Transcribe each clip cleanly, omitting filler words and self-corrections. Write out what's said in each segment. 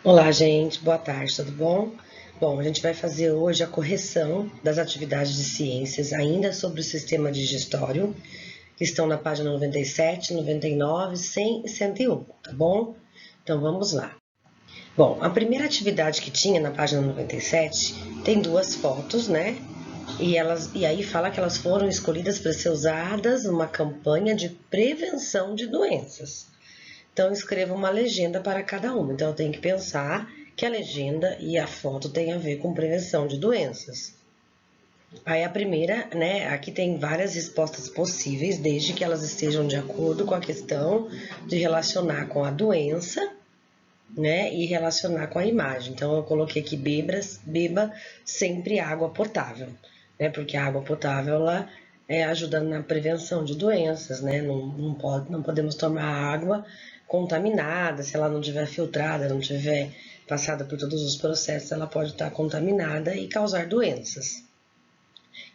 Olá, gente. Boa tarde, tudo bom? Bom, a gente vai fazer hoje a correção das atividades de ciências, ainda sobre o sistema digestório, que estão na página 97, 99, 100 e 101, tá bom? Então, vamos lá. Bom, a primeira atividade que tinha na página 97 tem duas fotos, né? E aí fala que elas foram escolhidas para ser usadas numa campanha de prevenção de doenças. Então, escreva uma legenda para cada uma. Então, eu tenho que pensar que a legenda e a foto têm a ver com prevenção de doenças. Aí, a primeira, né? Aqui tem várias respostas possíveis, desde que elas estejam de acordo com a questão de relacionar com a doença, né? E relacionar com a imagem. Então, eu coloquei aqui: beba sempre água potável, né? Porque a água potável, ela ajuda na prevenção de doenças, né? Não podemos tomar água contaminada, se ela não tiver filtrada, não tiver passada por todos os processos, ela pode estar contaminada e causar doenças.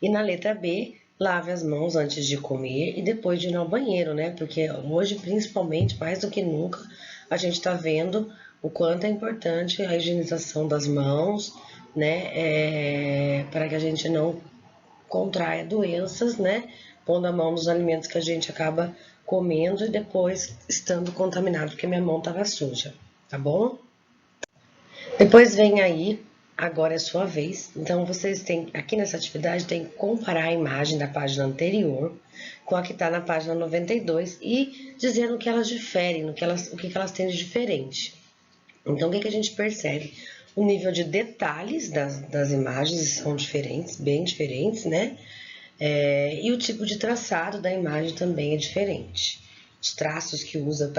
E na letra B, lave as mãos antes de comer e depois de ir ao banheiro, né? Porque hoje, principalmente, mais do que nunca, a gente está vendo o quanto é importante a higienização das mãos, né? Para que a gente não contraia doenças, né? Pondo a mão nos alimentos que a gente acaba comendo e depois estando contaminado, porque minha mão estava suja, tá bom? Depois vem aí, agora é sua vez. Então, vocês têm, aqui nessa atividade, tem que comparar a imagem da página anterior com a que está na página 92 e dizendo o que elas diferem, o que elas têm de diferente. Então, o que a gente percebe? O nível de detalhes das imagens são diferentes, bem diferentes, né? E o tipo de traçado da imagem também é diferente. Os traços que usa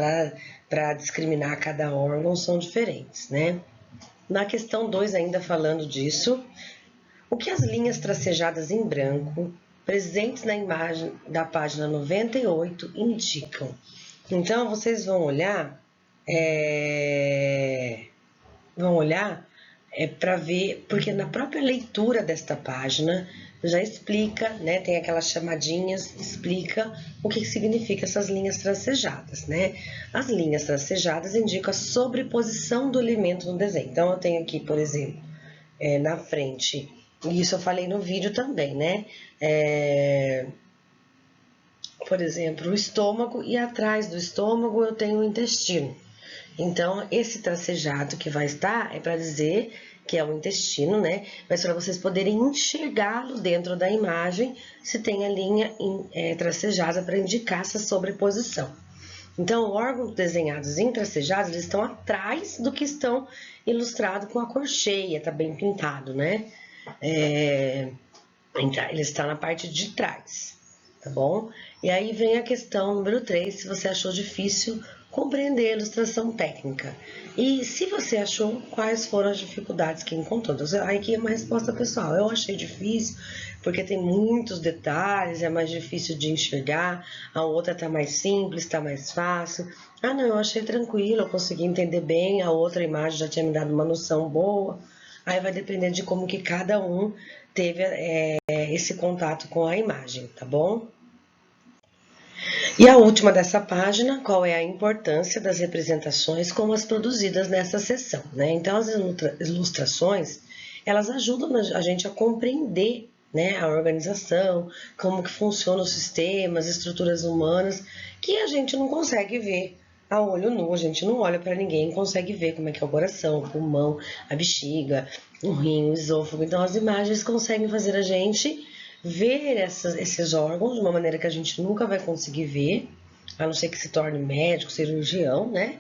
para discriminar cada órgão são diferentes, né? Na questão 2, ainda falando disso, o que as linhas tracejadas em branco, presentes na imagem da página 98, indicam? Então, vocês vão olhar, para ver, porque na própria leitura desta página já explica, né, tem aquelas chamadinhas, explica o que significa essas linhas tracejadas, né? As linhas tracejadas indicam a sobreposição do alimento no desenho. Então, eu tenho aqui, por exemplo, na frente, e isso eu falei no vídeo também, né? Por exemplo, o estômago e atrás do estômago eu tenho o intestino. Então, esse tracejado que vai estar é para dizer que é o intestino, né? Mas para vocês poderem enxergá-lo dentro da imagem, se tem a linha tracejada para indicar essa sobreposição. Então, órgãos desenhados em tracejados, eles estão atrás do que estão ilustrados com a cor cheia, tá bem pintado, né? Ele está na parte de trás, tá bom? E aí vem a questão número 3, se você achou difícil compreender a ilustração técnica. E se você achou, quais foram as dificuldades que encontrou? Então, aí aqui é uma resposta pessoal. Eu achei difícil, porque tem muitos detalhes, é mais difícil de enxergar. A outra tá mais simples, tá mais fácil. Ah, não, eu achei tranquilo, eu consegui entender bem. A outra imagem já tinha me dado uma noção boa. Aí vai depender de como que cada um teve esse contato com a imagem, tá bom? E a última dessa página, qual é a importância das representações como as produzidas nessa seção, né? Então, as ilustrações, elas ajudam a gente a compreender, né, a organização, como que funcionam os sistemas, estruturas humanas, que a gente não consegue ver a olho nu, a gente não olha para ninguém e consegue ver como é que é o coração, o pulmão, a bexiga, o rim, o esôfago. Então, as imagens conseguem fazer a gente ver esses órgãos de uma maneira que a gente nunca vai conseguir ver, a não ser que se torne médico, cirurgião, né?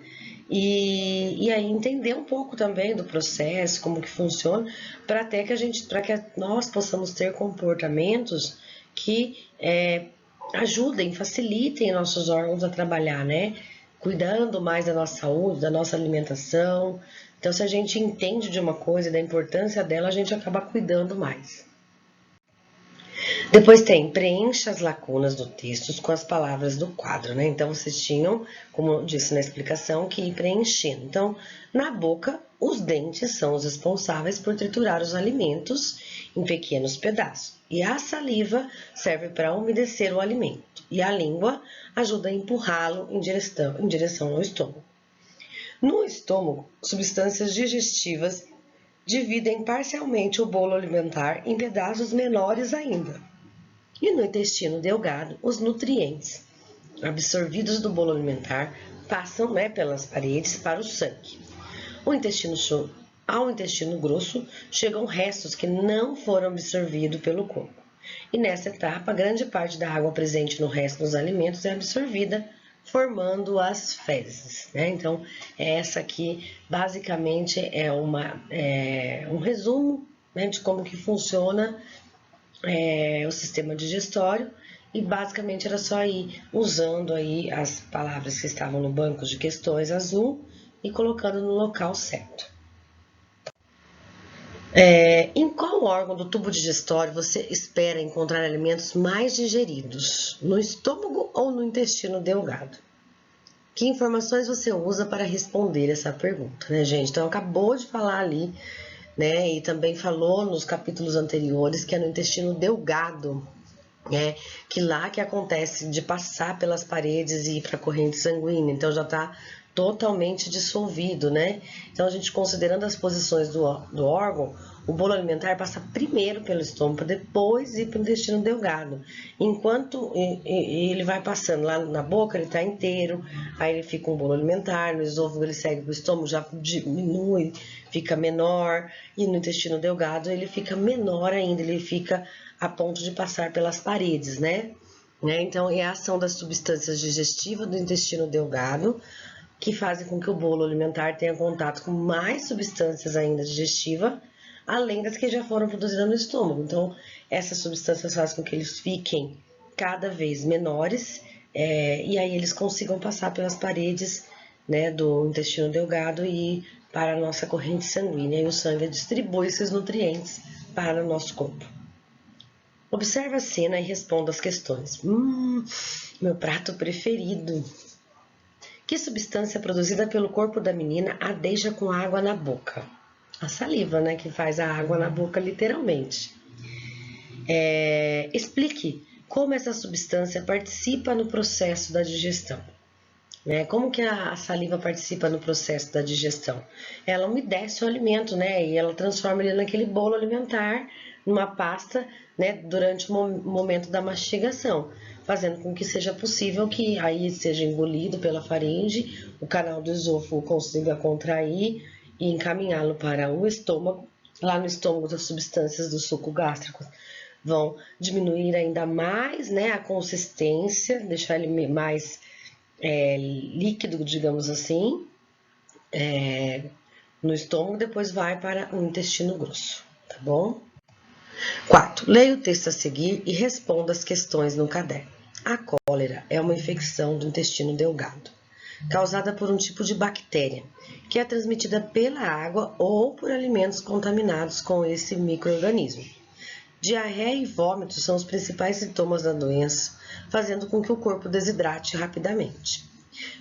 E aí entender um pouco também do processo, como que funciona, para que nós possamos ter comportamentos que ajudem, facilitem nossos órgãos a trabalhar, né? Cuidando mais da nossa saúde, da nossa alimentação. Então, se a gente entende de uma coisa, da importância dela, a gente acaba cuidando mais. Depois tem preencha as lacunas do texto com as palavras do quadro, né? Então vocês tinham, como eu disse na explicação, que ir preenchendo. Então, na boca, os dentes são os responsáveis por triturar os alimentos em pequenos pedaços. E a saliva serve para umedecer o alimento. E a língua ajuda a empurrá-lo em direção ao estômago. No estômago, substâncias digestivas dividem parcialmente o bolo alimentar em pedaços menores ainda. E no intestino delgado, os nutrientes absorvidos do bolo alimentar passam pelas paredes para o sangue. Ao intestino grosso chegam restos que não foram absorvidos pelo corpo. E nessa etapa, grande parte da água presente no resto dos alimentos é absorvida, formando as fezes. Então, essa aqui basicamente é um resumo de como que funciona o sistema digestório. E basicamente era só ir usando aí as palavras que estavam no banco de questões azul e colocando no local certo. Em qual órgão do tubo digestório você espera encontrar alimentos mais digeridos? No estômago ou no intestino delgado? Que informações você usa para responder essa pergunta, né, gente? Então, acabou de falar ali, né, e também falou nos capítulos anteriores que é no intestino delgado, que lá que acontece de passar pelas paredes e ir para a corrente sanguínea, então já está totalmente dissolvido, né? Então, a gente considerando as posições do órgão, o bolo alimentar passa primeiro pelo estômago, para depois ir para o intestino delgado. Enquanto ele vai passando lá na boca, ele está inteiro, aí ele fica um bolo alimentar, no esôfago ele segue para o estômago, já diminui, fica menor, e no intestino delgado ele fica menor ainda, ele fica a ponto de passar pelas paredes, né? Então, é a ação das substâncias digestivas do intestino delgado que fazem com que o bolo alimentar tenha contato com mais substâncias ainda digestivas, além das que já foram produzidas no estômago. Então, essas substâncias fazem com que eles fiquem cada vez menores e aí eles consigam passar pelas paredes, né, do intestino delgado e para a nossa corrente sanguínea. E o sangue distribui esses nutrientes para o nosso corpo. Observe a cena e responda as questões. Meu prato preferido. Que substância produzida pelo corpo da menina a deixa com água na boca? A saliva, né, que faz a água na boca, literalmente. Explique como essa substância participa no processo da digestão. Como que a saliva participa no processo da digestão? Ela umedece o alimento, né, e ela transforma ele naquele bolo alimentar, numa pasta, né, durante o momento da mastigação, fazendo com que seja possível que aí seja engolido pela faringe, o canal do esôfago consiga contrair e encaminhá-lo para o estômago. Lá no estômago, as substâncias do suco gástrico vão diminuir ainda mais, né, a consistência, deixar ele mais líquido, digamos assim, no estômago, depois vai para o intestino grosso, tá bom? 4. Leia o texto a seguir e responda as questões no caderno. A cólera é uma infecção do intestino delgado, causada por um tipo de bactéria, que é transmitida pela água ou por alimentos contaminados com esse micro-organismo. Diarreia e vômitos são os principais sintomas da doença, fazendo com que o corpo desidrate rapidamente.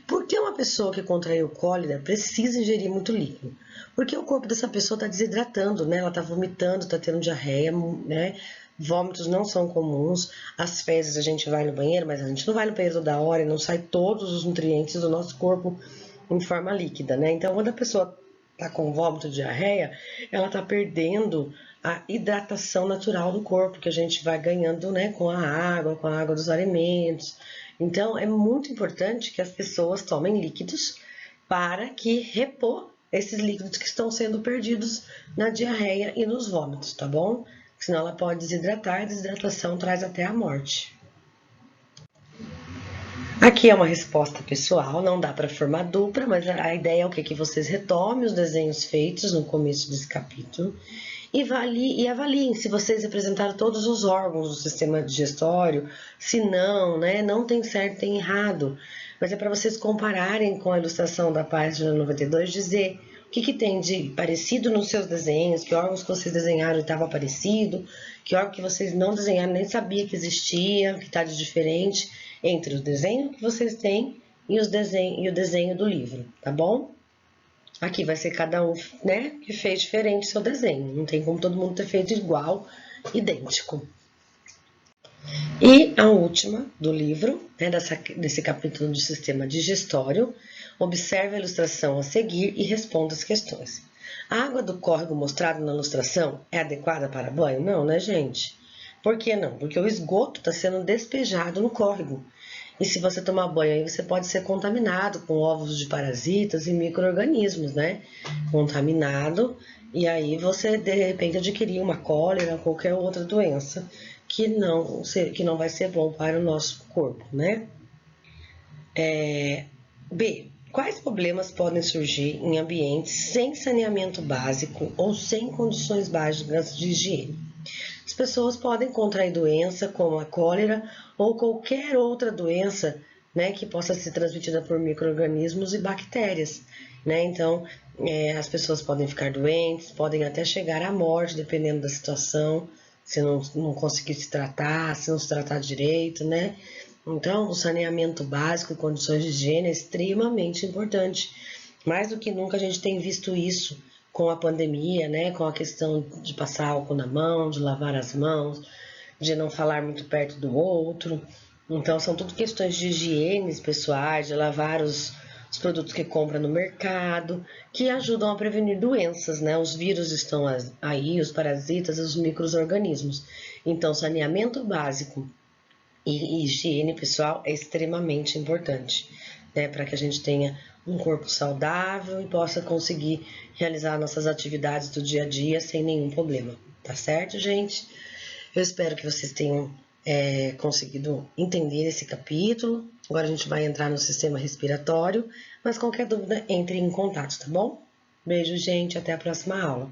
Por que uma pessoa que contraiu cólera precisa ingerir muito líquido? Porque o corpo dessa pessoa está desidratando, né? Ela está vomitando, está tendo diarreia, né? Vômitos não são comuns. As fezes, a gente vai no banheiro, mas a gente não vai no banheiro toda hora e não sai todos os nutrientes do nosso corpo em forma líquida, né? Então, quando a pessoa está com vômito, diarreia, ela está perdendo a hidratação natural do corpo, que a gente vai ganhando, né, com a água dos alimentos. Então, é muito importante que as pessoas tomem líquidos para que repor esses líquidos que estão sendo perdidos na diarreia e nos vômitos, tá bom? Senão ela pode desidratar e a desidratação traz até a morte. Aqui é uma resposta pessoal, não dá para formar dupla, mas a ideia é o quê? Que vocês retomem os desenhos feitos no começo desse capítulo e avaliem se vocês representaram todos os órgãos do sistema digestório, se não, né? Não tem certo, tem errado. Mas é para vocês compararem com a ilustração da página 92, dizer o que tem de parecido nos seus desenhos, que órgãos que vocês desenharam estava parecido, que órgão que vocês não desenharam, nem sabia que existia, que está de diferente entre o desenho que vocês têm e o desenho do livro, tá bom? Aqui vai ser cada um, né, que fez diferente o seu desenho. Não tem como todo mundo ter feito igual, idêntico. E a última do livro, né, desse capítulo de sistema digestório, Observe a ilustração a seguir e responda as questões. A água do córrego mostrada na ilustração é adequada para banho? Não, né, gente? Por que não? Porque o esgoto está sendo despejado no córrego. E se você tomar banho aí, você pode ser contaminado com ovos de parasitas e micro-organismos, né? Contaminado, e aí você de repente adquirir uma cólera ou qualquer outra doença que não vai ser bom para o nosso corpo, né? B. Quais problemas podem surgir em ambientes sem saneamento básico ou sem condições básicas de higiene? As pessoas podem contrair doença como a cólera ou qualquer outra doença, né, que possa ser transmitida por micro-organismos e bactérias, né? Então, as pessoas podem ficar doentes, podem até chegar à morte, dependendo da situação, se não conseguir se tratar, se não se tratar direito, né? Então, o saneamento básico e condições de higiene é extremamente importante. Mais do que nunca a gente tem visto isso com a pandemia, né? Com a questão de passar álcool na mão, de lavar as mãos, de não falar muito perto do outro. Então, são tudo questões de higiene pessoais, de lavar os produtos que compra no mercado, que ajudam a prevenir doenças, né? Os vírus estão aí, os parasitas, os micro-organismos. Então, saneamento básico e higiene pessoal é extremamente importante, né, para que a gente tenha um corpo saudável e possa conseguir realizar nossas atividades do dia a dia sem nenhum problema, tá certo, gente? Eu espero que vocês tenham conseguido entender esse capítulo. Agora a gente vai entrar no sistema respiratório, mas qualquer dúvida, entre em contato, tá bom? Beijo, gente, até a próxima aula.